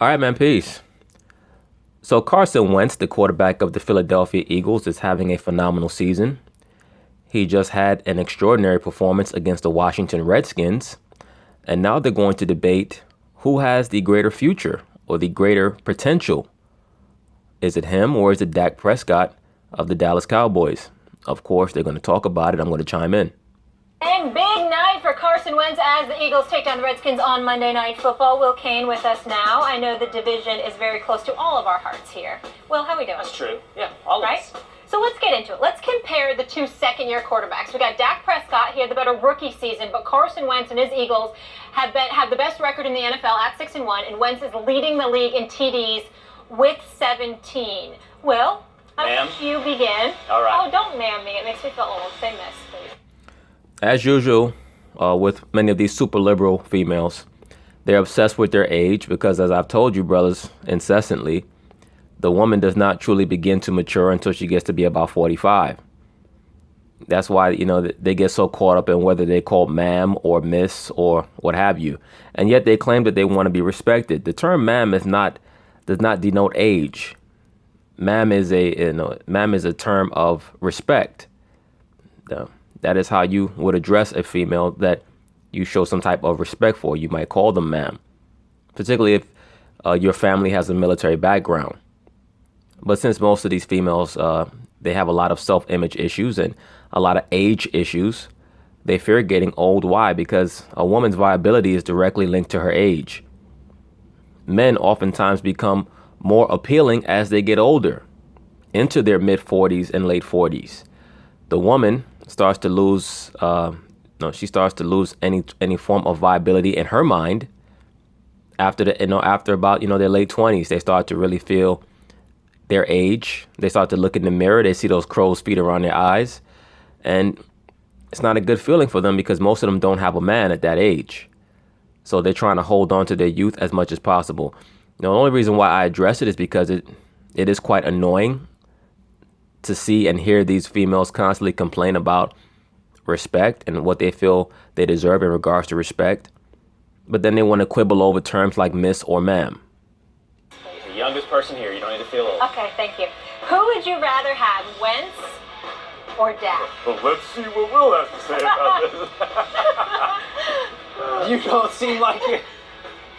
All right, man, peace. So Carson Wentz, the quarterback of the Philadelphia Eagles, is having a phenomenal season. He just had an extraordinary performance against the Washington Redskins. And now they're going to debate who has the greater future or the greater potential. Is it him or is it Dak Prescott of the Dallas Cowboys? Of course, they're going to talk about it. I'm going to chime in. And big night for Carson Wentz as the Eagles take down the Redskins on Monday Night Football. Will Kane with us now. I know the division is very close to all of our hearts here. Will, how are we doing? That's true. Yeah, all of us. So let's get into it. Let's compare the two second-year quarterbacks. We got Dak Prescott. He had the better rookie season, but Carson Wentz and his Eagles have the best record in the NFL at 6-1, and Wentz is leading the league in TDs with 17. Will, I'll let you begin. All right. Oh, don't ma'am me. It makes me feel old. Say miss, please. As usual, with many of these super liberal females, they're obsessed with their age because, as I've told you, brothers, incessantly, the woman does not truly begin to mature until she gets to be about 45. That's why, they get so caught up in whether they call ma'am or miss or what have you. And yet they claim that they want to be respected. The term ma'am does not denote age. Ma'am is a term of respect. That is how you would address a female that you show some type of respect for. You might call them ma'am, particularly if your family has a military background. But since most of these females, they have a lot of self-image issues and a lot of age issues, they fear getting old. Why? Because a woman's viability is directly linked to her age. Men oftentimes become more appealing as they get older, into their mid-40s and late 40s. The woman starts to lose, any form of viability in her mind after about their late 20s. They start to really feel their age. They start to look in the mirror. They see those crow's feet around their eyes, and it's not a good feeling for them because most of them don't have a man at that age. So they're trying to hold on to their youth as much as possible. The only reason why I address it is because it is quite annoying to see and hear these females constantly complain about respect and what they feel they deserve in regards to respect. But then they want to quibble over terms like miss or ma'am. The youngest person here, you don't need to feel old. Okay, thank you. Who would you rather have, Wentz or Dak? Well, let's see what Will has to say about this. You don't seem like it.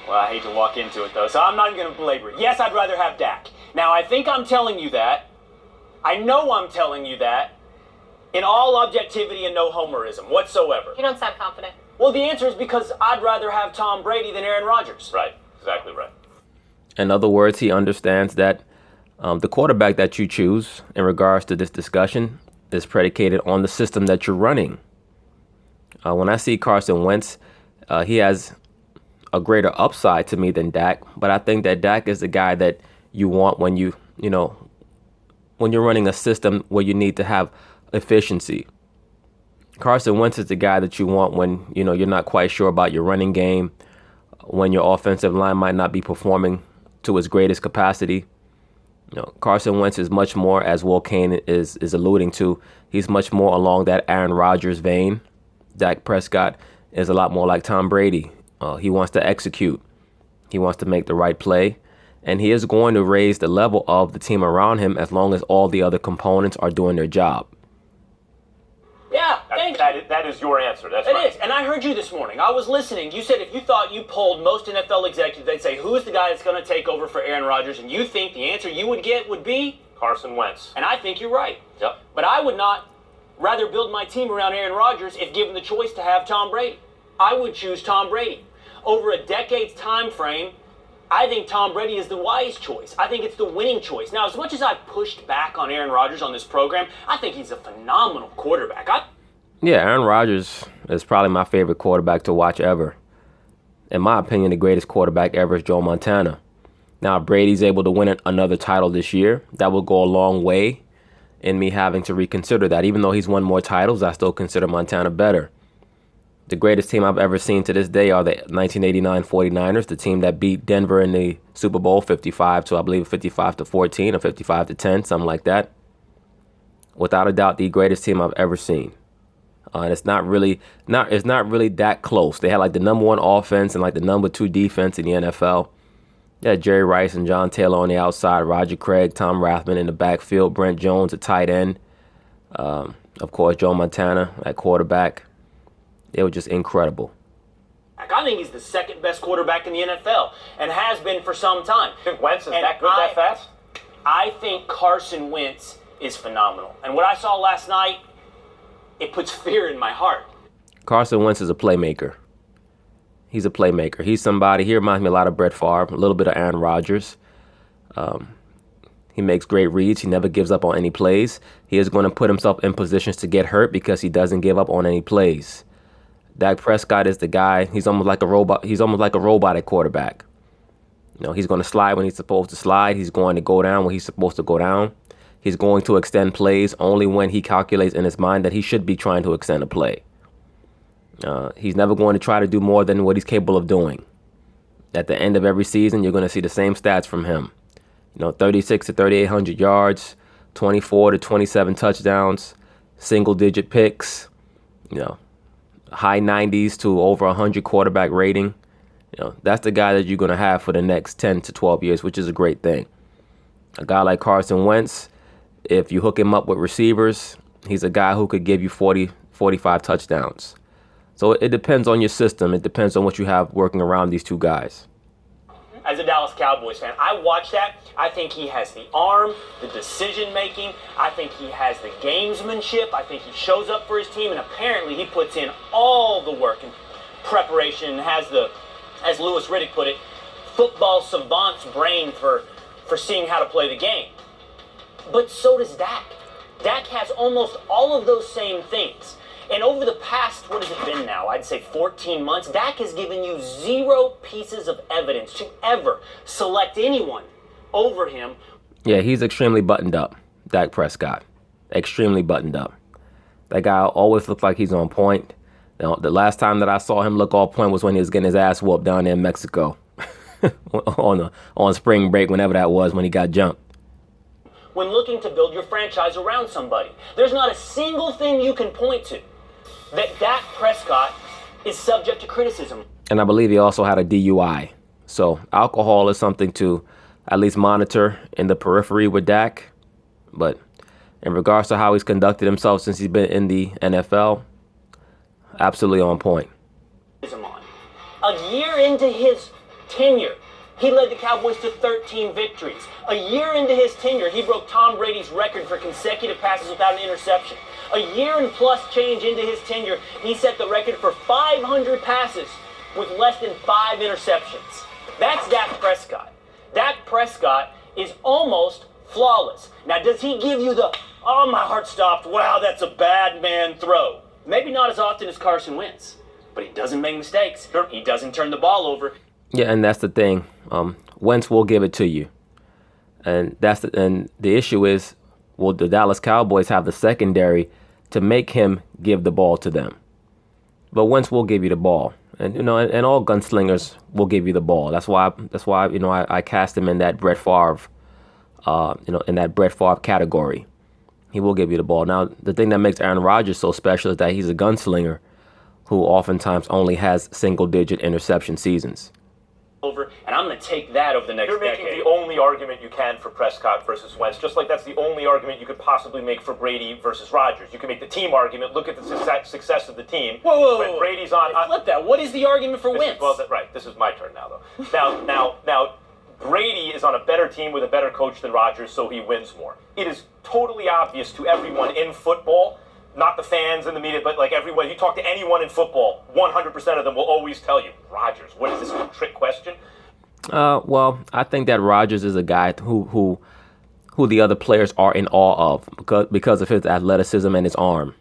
Well, I hate to walk into it, though, so I'm not even going to belabor it. Yes, I'd rather have Dak. Now, I think I'm telling you that. I know I'm telling you that in all objectivity and no homerism whatsoever. You don't sound confident. Well, the answer is because I'd rather have Tom Brady than Aaron Rodgers. Right, exactly right. In other words, he understands that the quarterback that you choose in regards to this discussion is predicated on the system that you're running. When I see Carson Wentz, he has a greater upside to me than Dak, but I think that Dak is the guy that you want when you're running a system where you need to have efficiency. Carson Wentz is the guy that you want when, you're not quite sure about your running game, when your offensive line might not be performing to its greatest capacity. Carson Wentz is much more, as Will Kane is alluding to, he's much more along that Aaron Rodgers vein. Dak Prescott is a lot more like Tom Brady. He wants to execute. He wants to make the right play. And he is going to raise the level of the team around him as long as all the other components are doing their job. Yeah, that is your answer. That's right. It is. And I heard you this morning. I was listening. You said if you thought you polled most NFL executives, they'd say, who's the guy that's going to take over for Aaron Rodgers? And you think the answer you would get would be Carson Wentz. And I think you're right. Yep. But I would not rather build my team around Aaron Rodgers if given the choice to have Tom Brady. I would choose Tom Brady. Over a decade's time frame, I think Tom Brady is the wise choice. I think it's the winning choice. Now, as much as I've pushed back on Aaron Rodgers on this program, I think he's a phenomenal quarterback. Yeah, Aaron Rodgers is probably my favorite quarterback to watch ever. In my opinion, the greatest quarterback ever is Joe Montana. Now, if Brady's able to win another title this year, that will go a long way in me having to reconsider that. Even though he's won more titles, I still consider Montana better. The greatest team I've ever seen to this day are the 1989 49ers, the team that beat Denver in the Super Bowl 55 to 14 or 55 to 10, something like that. Without a doubt, the greatest team I've ever seen. And it's not really that close. They had like the number one offense and like the number two defense in the NFL. Yeah, Jerry Rice and John Taylor on the outside, Roger Craig, Tom Rathman in the backfield, Brent Jones at tight end, of course, Joe Montana at quarterback. It was just incredible. I think he's the second best quarterback in the NFL and has been for some time. You think Wentz is that good that fast? I think Carson Wentz is phenomenal. And what I saw last night, it puts fear in my heart. Carson Wentz is a playmaker. He's a playmaker. He's somebody, he reminds me a lot of Brett Favre, a little bit of Aaron Rodgers. He makes great reads. He never gives up on any plays. He is going to put himself in positions to get hurt because he doesn't give up on any plays. Dak Prescott is the guy. He's almost like a robot. He's almost like a robotic quarterback. You know, he's going to slide when he's supposed to slide. He's going to go down when he's supposed to go down. He's going to extend plays only when he calculates in his mind that he should be trying to extend a play. He's never going to try to do more than what he's capable of doing. At the end of every season, you're going to see the same stats from him. 36 to 3,800 yards, 24 to 27 touchdowns, single-digit picks, high 90s to over 100 quarterback rating. That's the guy that you're going to have for the next 10 to 12 years, which is a great thing. A guy like Carson Wentz, if you hook him up with receivers, he's a guy who could give you 40, 45 touchdowns. So it depends on your system. It depends on what you have working around these two guys. As a Dallas Cowboys fan, I watch that. I think he has the arm, the decision-making. I think he has the gamesmanship. I think he shows up for his team, and apparently he puts in all the work and preparation and has the, as Louis Riddick put it, football savant's brain for seeing how to play the game. But so does Dak. Dak has almost all of those same things. And over the past, what has it been now? I'd say 14 months. Dak has given you zero pieces of evidence to ever select anyone over him. Yeah, he's extremely buttoned up, Dak Prescott. Extremely buttoned up. That guy always looks like he's on point. The last time that I saw him look on point was when he was getting his ass whooped down there in Mexico on spring break, whenever that was, when he got jumped. When looking to build your franchise around somebody, there's not a single thing you can point to that Dak Prescott is subject to criticism. And I believe he also had a DUI. So alcohol is something to at least monitor in the periphery with Dak. But in regards to how he's conducted himself since he's been in the NFL, absolutely on point. A year into his tenure, he led the Cowboys to 13 victories. A year into his tenure, he broke Tom Brady's record for consecutive passes without an interception. A year and plus change into his tenure, he set the record for 500 passes with less than 5 interceptions. That's Dak Prescott. Dak Prescott is almost flawless. Now, does he give you the, oh, my heart stopped, wow, that's a bad man throw? Maybe not as often as Carson Wentz, but he doesn't make mistakes. He doesn't turn the ball over. Yeah, and that's the thing. Wentz will give it to you. And the issue is, will the Dallas Cowboys have the secondary to make him give the ball to them? But Wentz will give you the ball. And and all gunslingers will give you the ball. That's why I cast him in that Brett Favre in that Brett Favre category. He will give you the ball. Now, the thing that makes Aaron Rodgers so special is that he's a gunslinger who oftentimes only has single-digit interception seasons. And I'm going to take that over the next decade. You're making the only argument you can for Prescott versus Wentz, just like that's the only argument you could possibly make for Brady versus Rodgers. You can make the team argument. Look at the success of the team. Whoa. When Brady's on. Flip that. What is the argument for Wentz? Right. This is my turn now, though. Now, Brady is on a better team with a better coach than Rodgers, so he wins more. It is totally obvious to everyone in football, not the fans and the media, but like everyone. You talk to anyone in football, 100% of them will always tell you, Rodgers. What is this, a trick question? Well, I think that Rodgers is a guy who the other players are in awe of because of his athleticism and his arm.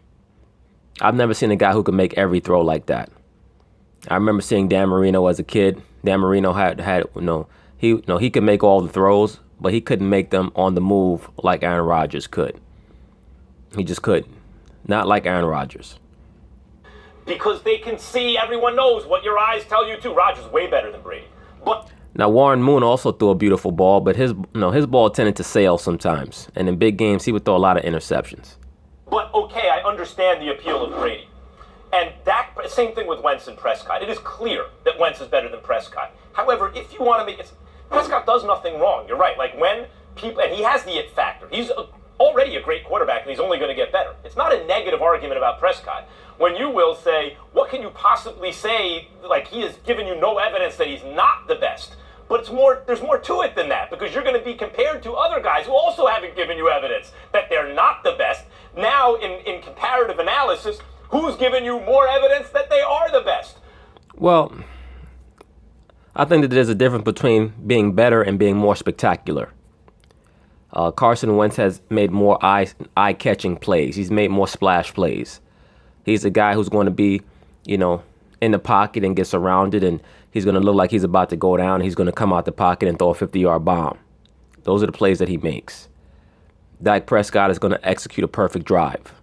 I've never seen a guy who can make every throw like that. I remember seeing Dan Marino as a kid. Dan Marino he could make all the throws, but he couldn't make them on the move like Aaron Rodgers could. He just couldn't. Not like Aaron Rodgers. Because they can see, everyone knows what your eyes tell you too. Rodgers way better than Brady. But now, Warren Moon also threw a beautiful ball, but his ball tended to sail sometimes. And in big games, he would throw a lot of interceptions. But, okay, I understand the appeal of Brady. And Dak, same thing with Wentz and Prescott. It is clear that Wentz is better than Prescott. However, if you want to make it, Prescott does nothing wrong. You're right. Like when people, and he has the it factor. He's already a great quarterback, and he's only going to get better. It's not a negative argument about Prescott. When you will say, what can you possibly say? Like he has given you no evidence that he's not the best. But it's more. There's more to it than that, because you're going to be compared to other guys who also haven't given you evidence that they're not the best. Now, in comparative analysis, who's given you more evidence that they are the best? Well, I think that there's a difference between being better and being more spectacular. Carson Wentz has made more eye-catching plays. He's made more splash plays. He's a guy who's going to be, in the pocket and get surrounded, and he's going to look like he's about to go down. He's going to come out the pocket and throw a 50-yard bomb. Those are the plays that he makes. Dak Prescott is going to execute a perfect drive.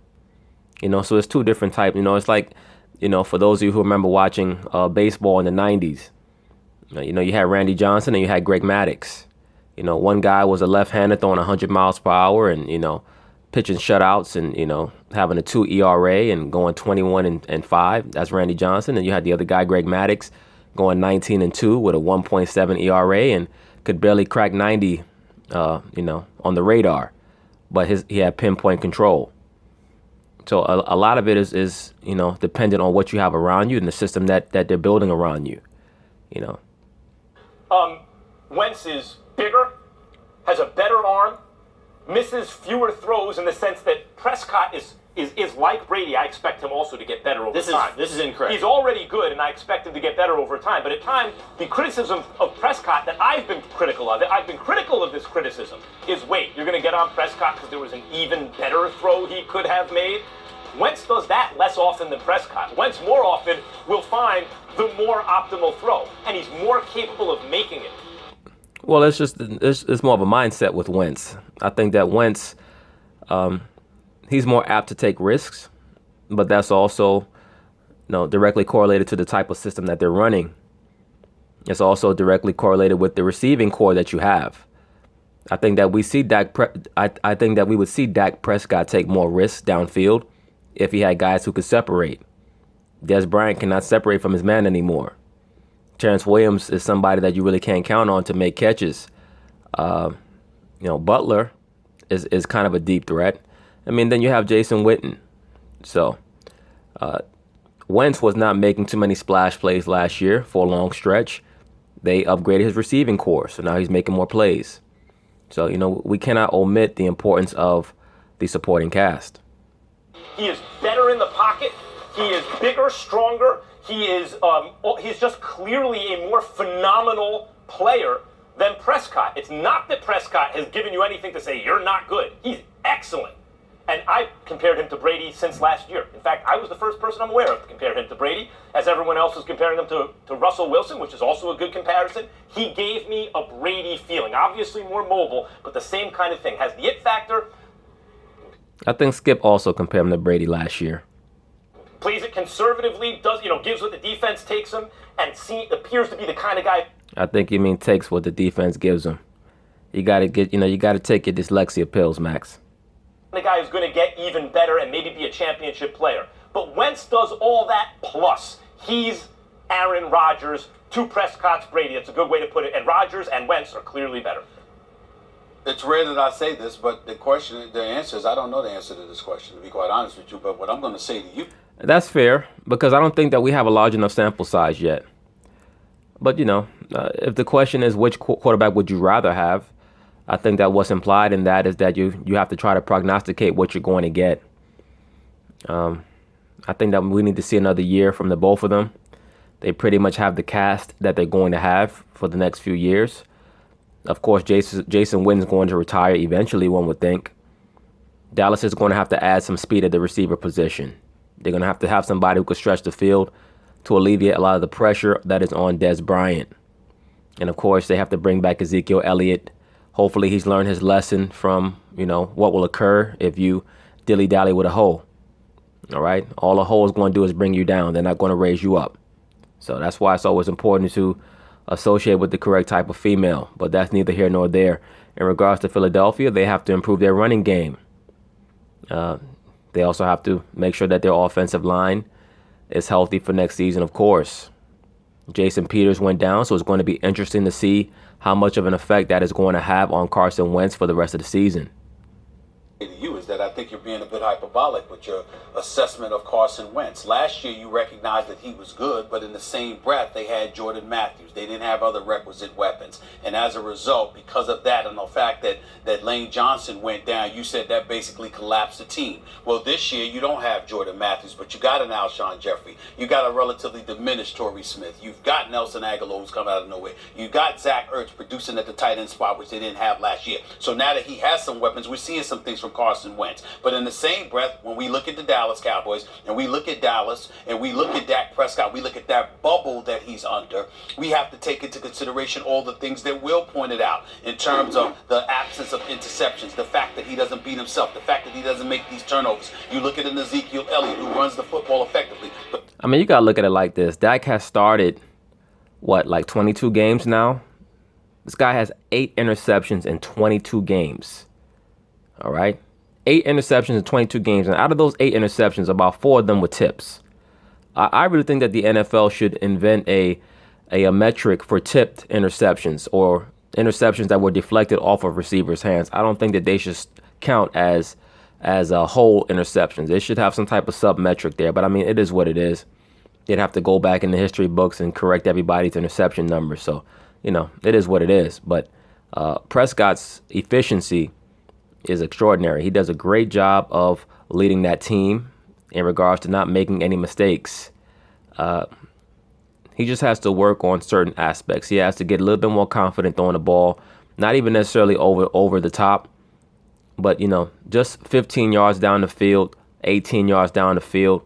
So it's two different types. It's like, for those of you who remember watching baseball in the 90s, you had Randy Johnson and you had Greg Maddux. One guy was a left-hander throwing 100 miles per hour and, pitching shutouts and, having a 2 ERA and going 21-5. That's Randy Johnson. And you had the other guy, Greg Maddux, going 19-2 with a 1.7 ERA and could barely crack 90, on the radar. But he had pinpoint control. So a lot of it is dependent on what you have around you and the system that they're building around you, Wentz is bigger, has a better arm, misses fewer throws in the sense that Prescott is like Brady. I expect him also to get better over time. This is incorrect. He's already good, and I expect him to get better over time. But at times, the criticism of Prescott that I've been critical of this criticism, is wait, you're going to get on Prescott because there was an even better throw he could have made? Wentz does that less often than Prescott. Wentz more often will find the more optimal throw, and he's more capable of making it. Well, it's more of a mindset with Wentz. I think that Wentz, he's more apt to take risks, but that's also, directly correlated to the type of system that they're running. It's also directly correlated with the receiving core that you have. I think that we would see Dak Prescott take more risks downfield if he had guys who could separate. Des Bryant cannot separate from his man anymore. Terrence Williams is somebody that you really can't count on to make catches. Butler is kind of a deep threat. Then you have Jason Witten. So Wentz was not making too many splash plays last year for a long stretch. They upgraded his receiving core, so now he's making more plays. So, we cannot omit the importance of the supporting cast. He is better in the pocket. He is bigger, stronger. He's just clearly a more phenomenal player than Prescott. It's not that Prescott has given you anything to say you're not good. He's excellent. And I compared him to Brady since last year. In fact, I was the first person I'm aware of to compare him to Brady, as everyone else was comparing him to Russell Wilson, which is also a good comparison. He gave me a Brady feeling. Obviously more mobile, but the same kind of thing. Has the it factor. I think Skip also compared him to Brady last year. Plays it conservatively, gives what the defense takes him, and appears to be the kind of guy. I think you mean takes what the defense gives him. You got to take your dyslexia pills, Max. The guy who's going to get even better and maybe be a championship player. But Wentz does all that plus. He's Aaron Rodgers to Prescott's Brady. That's a good way to put it. And Rodgers and Wentz are clearly better. It's rare that I say this, but the answer is I don't know the answer to this question, to be quite honest with you. But what I'm going to say to you. That's fair, because I don't think that we have a large enough sample size yet. But, if the question is which quarterback would you rather have, I think that what's implied in that is that you have to try to prognosticate what you're going to get. I think that we need to see another year from the both of them. They pretty much have the cast that they're going to have for the next few years. Of course, Jason Witten's going to retire eventually, one would think. Dallas is going to have to add some speed at the receiver position. They're going to have somebody who can stretch the field to alleviate a lot of the pressure that is on Des Bryant. And, of course, they have to bring back Ezekiel Elliott. Hopefully he's learned his lesson from, what will occur if you dilly-dally with a hoe. All right? All a hoe is going to do is bring you down. They're not going to raise you up. So that's why it's always important to associate with the correct type of female. But that's neither here nor there. In regards to Philadelphia, they have to improve their running game. They also have to make sure that their offensive line is healthy for next season, of course. Jason Peters went down, so it's going to be interesting to see how much of an effect that is going to have on Carson Wentz for the rest of the season. To you is that I think you're being a bit hyperbolic with your assessment of Carson Wentz. Last year you recognized that he was good, but in the same breath they had Jordan Matthews. They didn't have other requisite weapons. And as a result, because of that and the fact that Lane Johnson went down, you said that basically collapsed the team. Well, this year you don't have Jordan Matthews, but you got an Alshon Jeffrey. You got a relatively diminished Torrey Smith. You've got Nelson Aguilar, who's come out of nowhere. You got Zach Ertz producing at the tight end spot, which they didn't have last year. So now that he has some weapons, we're seeing some things from Carson Wentz. But in the same breath, when we look at the Dallas Cowboys and we look at Dallas and we look at Dak Prescott, we look at that bubble that he's under, we have to take into consideration all the things that Will pointed out in terms of the absence of interceptions, the fact that he doesn't beat himself, the fact that he doesn't make these turnovers. You look at an Ezekiel Elliott who runs the football effectively. I mean, you got to look at it like this. Dak has started, 22 games now? This guy has 8 interceptions in 22 games. All right? 8 interceptions in 22 games. And out of those 8 interceptions, about 4 of them were tips. I really think that the NFL should invent a metric for tipped interceptions or interceptions that were deflected off of receivers' hands. I don't think that they should count as whole interceptions. They should have some type of sub-metric there. But, I mean, it is what it is. They'd have to go back in the history books and correct everybody's interception numbers. So, it is what it is. But Prescott's efficiency is extraordinary. He does a great job of leading that team in regards to not making any mistakes. He just has to work on certain aspects. He has to get a little bit more confident throwing the ball, not even necessarily over the top, but, just 15 yards down the field, 18 yards down the field,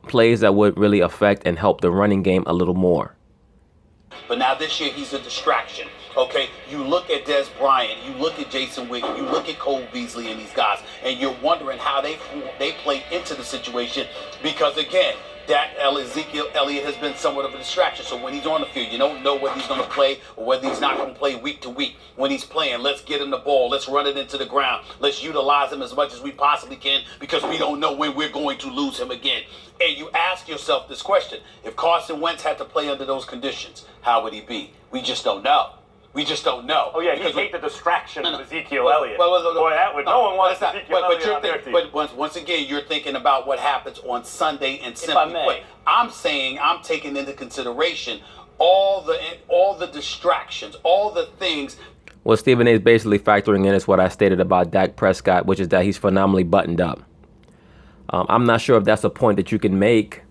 plays that would really affect and help the running game a little more. But now this year he's a distraction. Okay, you look at Des Bryant, you look at Jason Witten, you look at Cole Beasley and these guys, and you're wondering how they play into the situation because, again, Ezekiel Elliott has been somewhat of a distraction. So when he's on the field, you don't know whether he's going to play or whether he's not going to play week to week. When he's playing, let's get him the ball. Let's run it into the ground. Let's utilize him as much as we possibly can because we don't know when we're going to lose him again. And you ask yourself this question. If Carson Wentz had to play under those conditions, how would he be? We just don't know. We just don't know. Oh, yeah, he hate the distraction of Ezekiel Elliott. Boy, no one wants Ezekiel Elliott on their team. But once again, you're thinking about what happens on Sunday and simply put. I'm saying I'm taking into consideration all the distractions, all the things. What Stephen A is basically factoring in is what I stated about Dak Prescott, which is that he's phenomenally buttoned up. I'm not sure if that's a point that you can make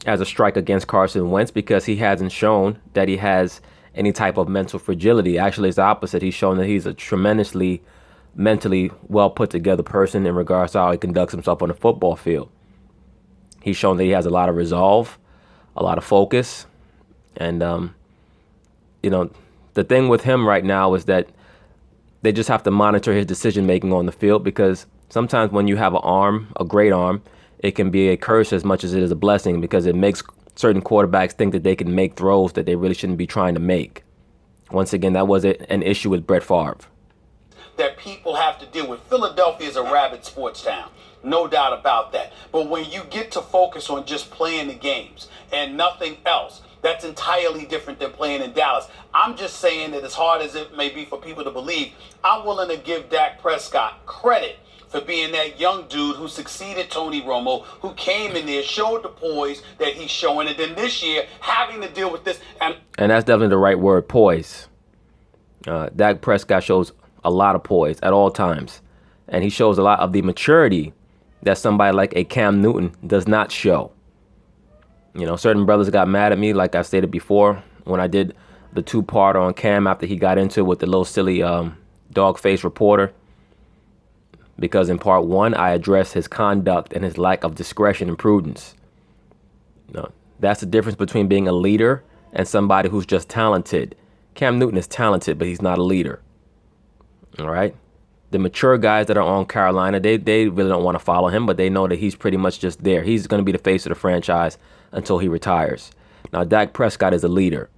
as a strike against Carson Wentz because he hasn't shown that he has any type of mental fragility. Actually, it's the opposite. He's shown that he's a tremendously mentally well put together person in regards to how he conducts himself on the football field. He's shown that he has a lot of resolve, a lot of focus. And, the thing with him right now is that they just have to monitor his decision making on the field because sometimes when you have an arm, a great arm, it can be a curse as much as it is a blessing because it makes certain quarterbacks think that they can make throws that they really shouldn't be trying to make. Once again, that was an issue with Brett Favre. That people have to deal with. Philadelphia is a rabid sports town. No doubt about that. But when you get to focus on just playing the games and nothing else, that's entirely different than playing in Dallas. I'm just saying that as hard as it may be for people to believe, I'm willing to give Dak Prescott credit for being that young dude who succeeded Tony Romo, who came in there, showed the poise that he's showing, and then this year having to deal with this. And that's definitely the right word, poise. Dak Prescott shows a lot of poise at all times, and he shows a lot of the maturity that somebody like a Cam Newton does not show. Certain brothers got mad at me, like I stated before, when I did the 2-parter on Cam after he got into it with the little silly dog-faced reporter. Because in part 1, I addressed his conduct and his lack of discretion and prudence. That's the difference between being a leader and somebody who's just talented. Cam Newton is talented, but he's not a leader. All right? The mature guys that are on Carolina, they really don't want to follow him, but they know that he's pretty much just there. He's going to be the face of the franchise until he retires. Now, Dak Prescott is a leader.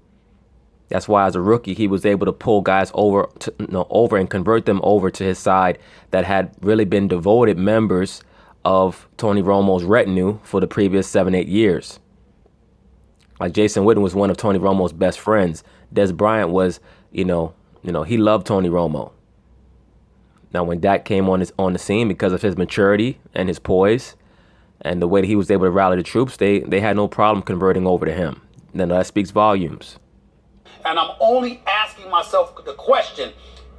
That's why as a rookie, he was able to pull guys over and convert them over to his side that had really been devoted members of Tony Romo's retinue for the previous 7-8 years. Like Jason Witten was one of Tony Romo's best friends. Des Bryant was, he loved Tony Romo. Now, when Dak came on the scene, because of his maturity and his poise and the way that he was able to rally the troops, they had no problem converting over to him. Then that speaks volumes. And I'm only asking myself the question,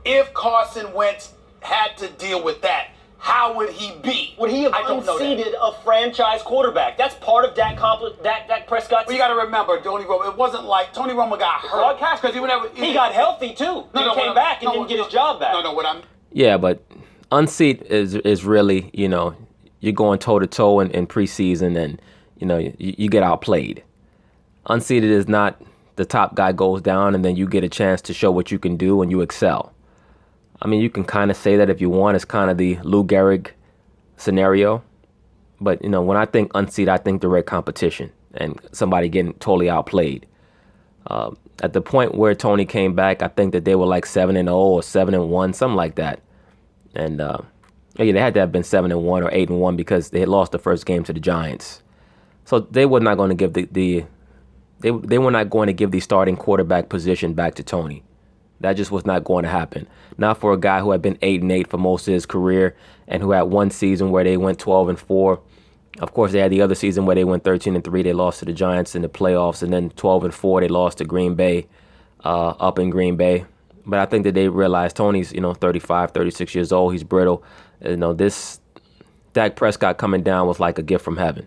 if Carson Wentz had to deal with that, how would he be? Would he have unseated a franchise quarterback? That's part of Dak Prescott's... Well, you got to remember, Tony Romo, it wasn't like Tony Romo got hurt. Because he got healthy, too. He came back and didn't get his job back. Yeah, but unseat is really, you're going toe-to-toe in preseason and, you get outplayed. Unseated is not the top guy goes down and then you get a chance to show what you can do and you excel. I mean, you can kind of say that if you want. It's kind of the Lou Gehrig scenario. But, when I think unseated, I think direct competition and somebody getting totally outplayed. At the point where Tony came back, I think that they were like 7-0 or 7-1, something like that. And they had to have been 7-1 or 8-1 because they had lost the first game to the Giants. So they were not going to give they were not going to give the starting quarterback position back to Tony. That just was not going to happen. Not for a guy who had been 8-8 for most of his career and who had one season where they went 12-4. Of course, they had the other season where they went 13-3. They lost to the Giants in the playoffs, and then 12-4 they lost to Green Bay, up in Green Bay. But I think that they realized Tony's 35, 36 years old. He's brittle. This Dak Prescott coming down was like a gift from heaven.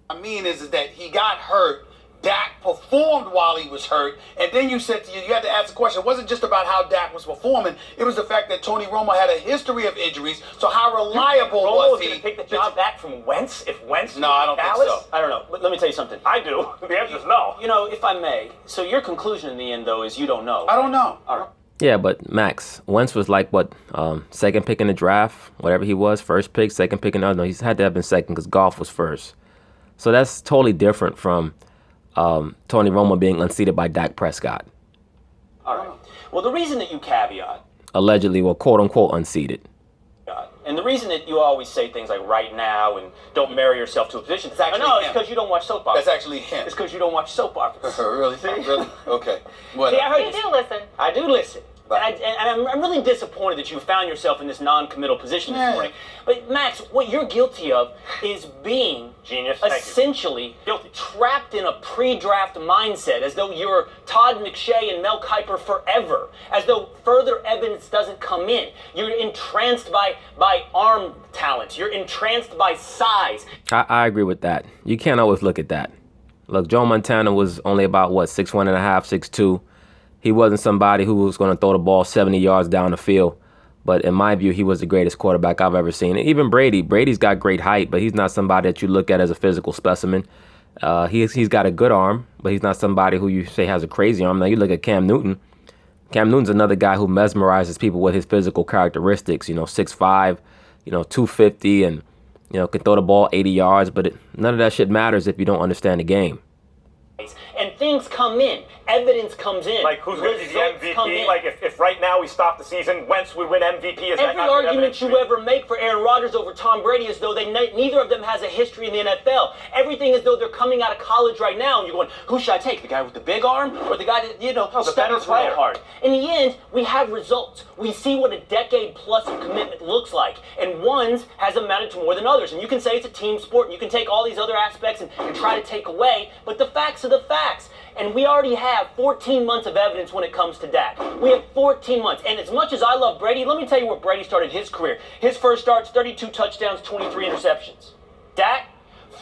I mean is that he got hurt. Dak performed while he was hurt, and then you had to ask the question. It wasn't just about how Dak was performing. It was the fact that Tony Romo had a history of injuries. So how reliable was he? Romo going to take the job back from Wentz if Wentz? No, I don't think so. I don't know. But let me tell you something. I do. The answer is no. If I may. So your conclusion in the end, though, is you don't know. I don't know. All right. Yeah, but Max, Wentz was like second pick in the draft, whatever he was, first pick, second pick in the other. No, he's had to have been second because Goff was first. So that's totally different from Tony Romo being unseated by Dak Prescott. All right. Well, the reason that you caveat... Allegedly, quote-unquote unseated. And the reason that you always say things like right now and don't marry yourself to a position... It's actually it's because you don't watch soap operas. That's actually him. It's because you don't watch soap operas. Really? See? Really? Okay. What? See, I heard You do listen. I do listen. Right. And I'm really disappointed that you found yourself in this non-committal position this morning. But Max, what you're guilty of is being genius, essentially trapped in a pre-draft mindset, as though you're Todd McShay and Mel Kiper forever, as though further evidence doesn't come in. You're entranced by arm talent. You're entranced by size. I agree with that. You can't always look at that. Look, Joe Montana was only about 6'1.5", 6'2". He wasn't somebody who was going to throw the ball 70 yards down the field. But in my view, he was the greatest quarterback I've ever seen. And even Brady's got great height, but he's not somebody that you look at as a physical specimen. He's got a good arm, but he's not somebody who you say has a crazy arm. Now you look at Cam Newton. Cam Newton's another guy who mesmerizes people with his physical characteristics. 6'5", 250, and can throw the ball 80 yards. But none of that shit matters if you don't understand the game. And things come in. Evidence comes in. Like, who's going to be the MVP? Like, if right now we stop the season, Wentz would win MVP. Every argument you ever make for Aaron Rodgers over Tom Brady is though neither of them has a history in the NFL. Everything is though they're coming out of college right now, and you're going, who should I take? The guy with the big arm or the guy that, the better player. Real hard? In the end, we have results. We see what a decade plus of commitment looks like, and one's has amounted to more than others. And you can say it's a team sport, and you can take all these other aspects and try to take away, but the facts are the facts. And we already have 14 months of evidence when it comes to Dak. We have 14 months. And as much as I love Brady, let me tell you where Brady started his career. His first start's 32 touchdowns, 23 interceptions. Dak,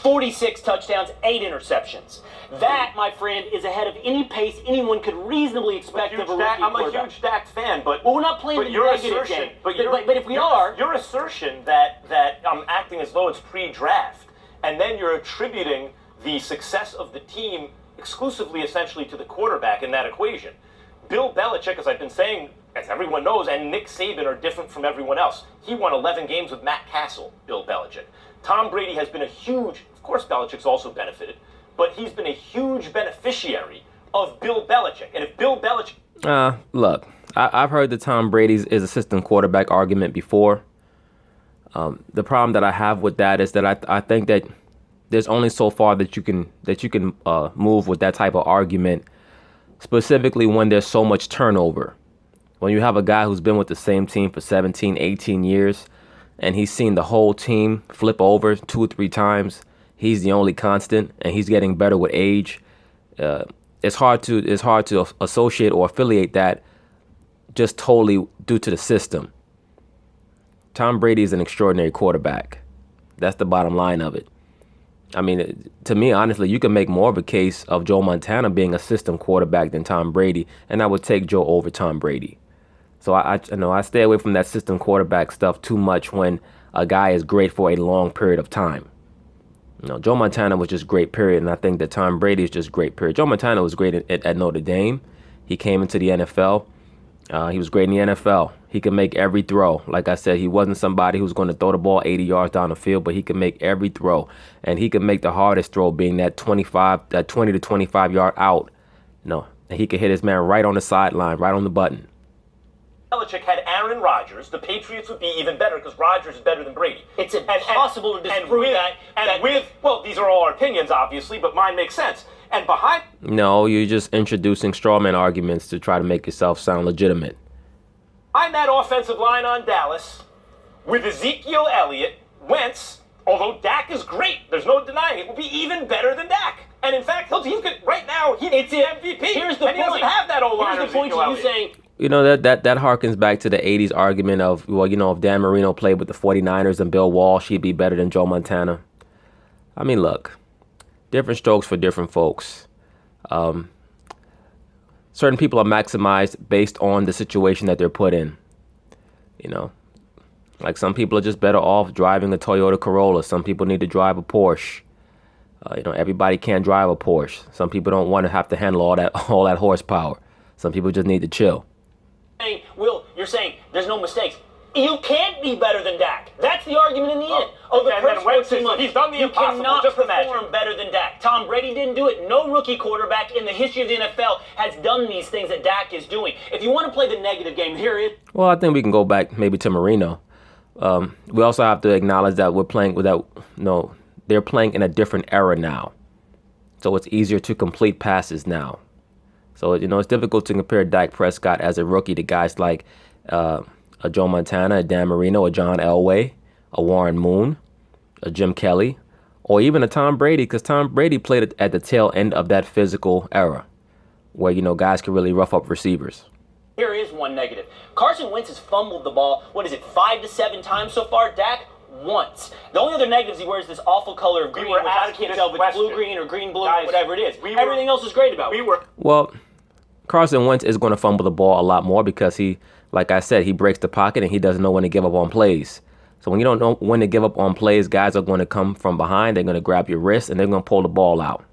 46 touchdowns, 8 interceptions. That, my friend, is ahead of any pace anyone could reasonably expect of a rookie I'm a huge Dak fan, but we're not playing the negative game. But if we are... Your assertion that I'm acting as though it's pre-draft, and then you're attributing the success of the team exclusively, essentially, to the quarterback in that equation. Bill Belichick, as I've been saying, as everyone knows, and Nick Saban are different from everyone else. He won 11 games with Matt Castle, Bill Belichick. Tom Brady has been of course Belichick's also benefited, but he's been a huge beneficiary of Bill Belichick. And if Bill Belichick... Look, I've heard the Tom Brady's is assistant quarterback argument before. The problem that I have with that is that I think that there's only so far that you can move with that type of argument specifically when there's so much turnover. When you have a guy who's been with the same team for 17, 18 years, and he's seen the whole team flip over 2 or 3 times, he's the only constant, and he's getting better with age. It's hard to associate or affiliate that just totally due to the system. Tom Brady is an extraordinary quarterback. That's the bottom line of it. I mean, to me, honestly, you can make more of a case of Joe Montana being a system quarterback than Tom Brady, and I would take Joe over Tom Brady. So I stay away from that system quarterback stuff too much when a guy is great for a long period of time. Joe Montana was just great, period, and I think that Tom Brady is just great, period. Joe Montana was great at Notre Dame. He came into the NFL. He was great in the NFL. He could make every throw. Like I said, he wasn't somebody who's going to throw the ball 80 yards down the field, but he could make every throw. And he could make the hardest throw being that 20 to 25 yard out. And he could hit his man right on the sideline, right on the button. Belichick had Aaron Rodgers, the Patriots would be even better because Rodgers is better than Brady. It's impossible to disprove that. Well, these are all our opinions, obviously, but mine makes sense. And behind... No, you're just introducing straw man arguments to try to make yourself sound legitimate. Behind that offensive line on Dallas, with Ezekiel Elliott, Wentz, although Dak is great, there's no denying it, will be even better than Dak. And in fact, he's good. Right now, it's the MVP. Here's the point. He doesn't have that O-line. Here's the point to you saying... that harkens back to the 80s argument of, if Dan Marino played with the 49ers and Bill Walsh, he'd be better than Joe Montana. I mean, look, different strokes for different folks. Certain people are maximized based on the situation that they're put in. Like some people are just better off driving a Toyota Corolla. Some people need to drive a Porsche. Everybody can't drive a Porsche. Some people don't want to have to handle all that horsepower. Some people just need to chill. Will, you're saying there's no mistakes. You can't be better than Dak. That's the argument in the end. He's done the impossible. You cannot just perform better than Dak. Tom Brady didn't do it. No rookie quarterback in the history of the NFL has done these things that Dak is doing. If you want to play the negative game, here it is. Well, I think we can go back maybe to Marino. We also have to acknowledge that they're playing in a different era now. So it's easier to complete passes now. So, it's difficult to compare Dak Prescott as a rookie to guys like a Joe Montana, a Dan Marino, a John Elway, a Warren Moon, a Jim Kelly, or even a Tom Brady, because Tom Brady played at the tail end of that physical era where, guys could really rough up receivers. Here is one negative. Carson Wentz has fumbled the ball, 5 to 7 times so far? Dak, once. The only other negative is he wears this awful color of green, which I can't tell if it's blue-green or green-blue or whatever it is. Everything else is great about it. Well, Carson Wentz is going to fumble the ball a lot more because he, like I said, he breaks the pocket and he doesn't know when to give up on plays. So when you don't know when to give up on plays, guys are going to come from behind. They're going to grab your wrist and they're going to pull the ball out.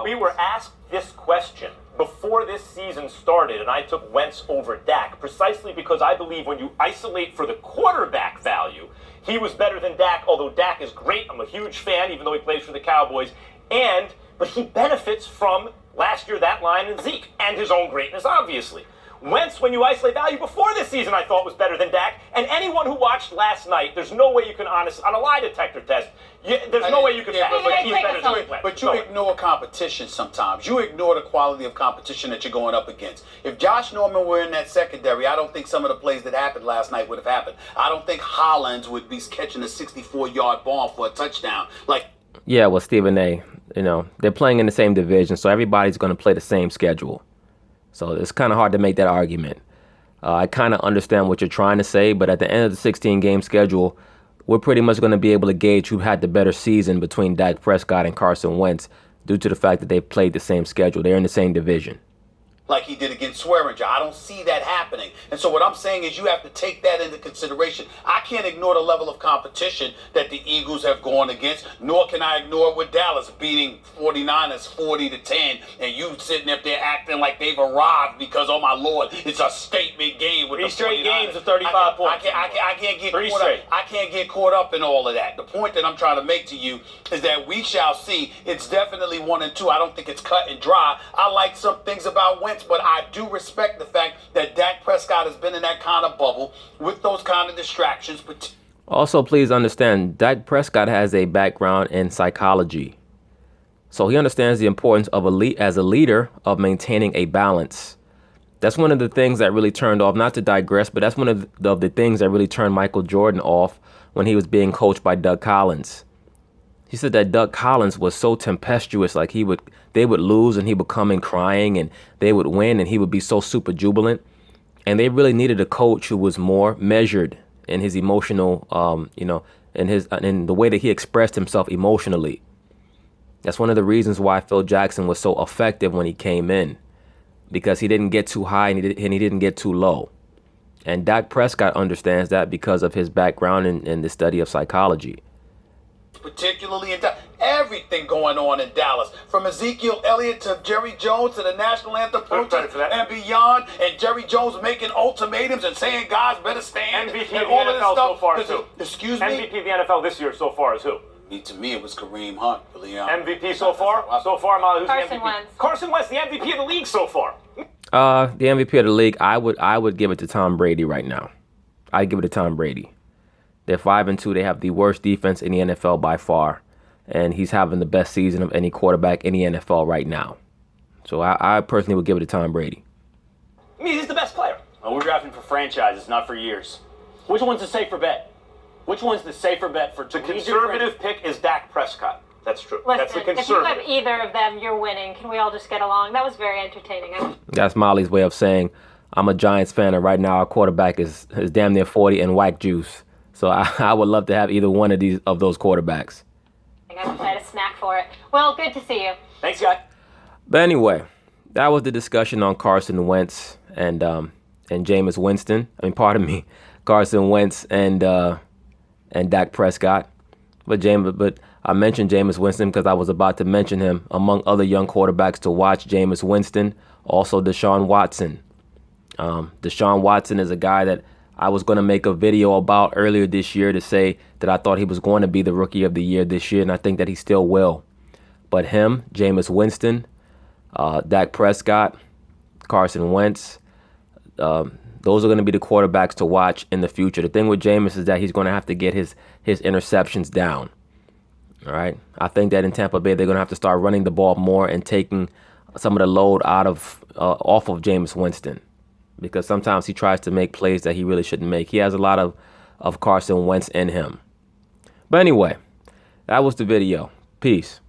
We were asked this question before this season started, and I took Wentz over Dak precisely because I believe when you isolate for the quarterback value, he was better than Dak, although Dak is great. I'm a huge fan, even though he plays for the Cowboys. But he benefits from last year that line and Zeke and his own greatness, obviously. Wentz, when you isolate value before this season, I thought was better than Dak. And anyone who watched last night, there's no way you can on a lie detector test, there's no way you can say he's better than Wentz. But you ignore competition sometimes. You ignore the quality of competition that you're going up against. If Josh Norman were in that secondary, I don't think some of the plays that happened last night would have happened. I don't think Hollins would be catching a 64-yard ball for a touchdown. Yeah, well, Stephen A., they're playing in the same division, so everybody's going to play the same schedule. So it's kind of hard to make that argument. I kind of understand what you're trying to say, but at the end of the 16-game schedule, we're pretty much going to be able to gauge who had the better season between Dak Prescott and Carson Wentz due to the fact that they played the same schedule. They're in the same division. Like he did against Swearinger. I don't see that happening. And so what I'm saying is you have to take that into consideration. I can't ignore the level of competition that the Eagles have gone against, nor can I ignore with Dallas beating 49ers 40-10, and you sitting up there acting like they've arrived because, oh my Lord, it's a statement game with 3 straight 49ers. Games of 35 points. I can't get caught up in all of that. The point that I'm trying to make to you is that we shall see. It's definitely 1 and 2. I don't think it's cut and dry. I like some things about Wentz, but I do respect the fact that Dak Prescott has been in that kind of bubble with those kind of distractions. Also, please understand, Dak Prescott has a background in psychology. So he understands the importance of as a leader of maintaining a balance. That's one of the things that really turned off, not to digress, but that's one of the things that really turned Michael Jordan off when he was being coached by Doug Collins. He said that Doug Collins was so tempestuous, like they would lose and he would come in crying, and they would win and he would be so super jubilant. And they really needed a coach who was more measured in his emotional, in the way that he expressed himself emotionally. That's one of the reasons why Phil Jackson was so effective when he came in, because he didn't get too high and he didn't get too low. And Dak Prescott understands that because of his background in the study of psychology. Particularly in everything going on in Dallas, from Ezekiel Elliott to Jerry Jones to the national anthem protest and beyond, and Jerry Jones making ultimatums and saying guys better stand. MVP and of the all of this NFL stuff. so far too. Excuse me. MVP of the NFL this year so far is who? To me, it was Kareem Hunt. MVP so far? So far, Molly, who's Carson the MVP? Wentz. Carson Wentz, the MVP of the league so far. The MVP of the league, I would give it to Tom Brady right now. I'd give it to Tom Brady. They're 5-2. They have the worst defense in the NFL by far, and he's having the best season of any quarterback in the NFL right now. So I personally would give it to Tom Brady. I mean, he's the best player. Oh, we're drafting for franchises, not for years. Which one's the safer bet? Which one's the safer bet for The conservative pick is Dak Prescott. That's true. That's the Listen, if you conservative. have either of them, you're winning. Can we all just get along? That was very entertaining. That's Molly's way of saying I'm a Giants fan, and right now our quarterback is damn near 40 and whack juice. So I would love to have either one of those quarterbacks. I wish I had a snack for it. Well, good to see you. Thanks, guy. But anyway, that was the discussion on Carson Wentz and Jameis Winston. Carson Wentz and Dak Prescott. But I mentioned Jameis Winston because I was about to mention him among other young quarterbacks to watch. Jameis Winston, also Deshaun Watson. Deshaun Watson is a guy that I was going to make a video about earlier this year to say that I thought he was going to be the rookie of the year this year, and I think that he still will. But him, Jameis Winston, Dak Prescott, Carson Wentz, those are going to be the quarterbacks to watch in the future. The thing with Jameis is that he's going to have to get his interceptions down. All right. I think that in Tampa Bay, they're going to have to start running the ball more and taking some of the load off of Jameis Winston, because sometimes he tries to make plays that he really shouldn't make. He has a lot of Carson Wentz in him. But anyway, that was the video. Peace.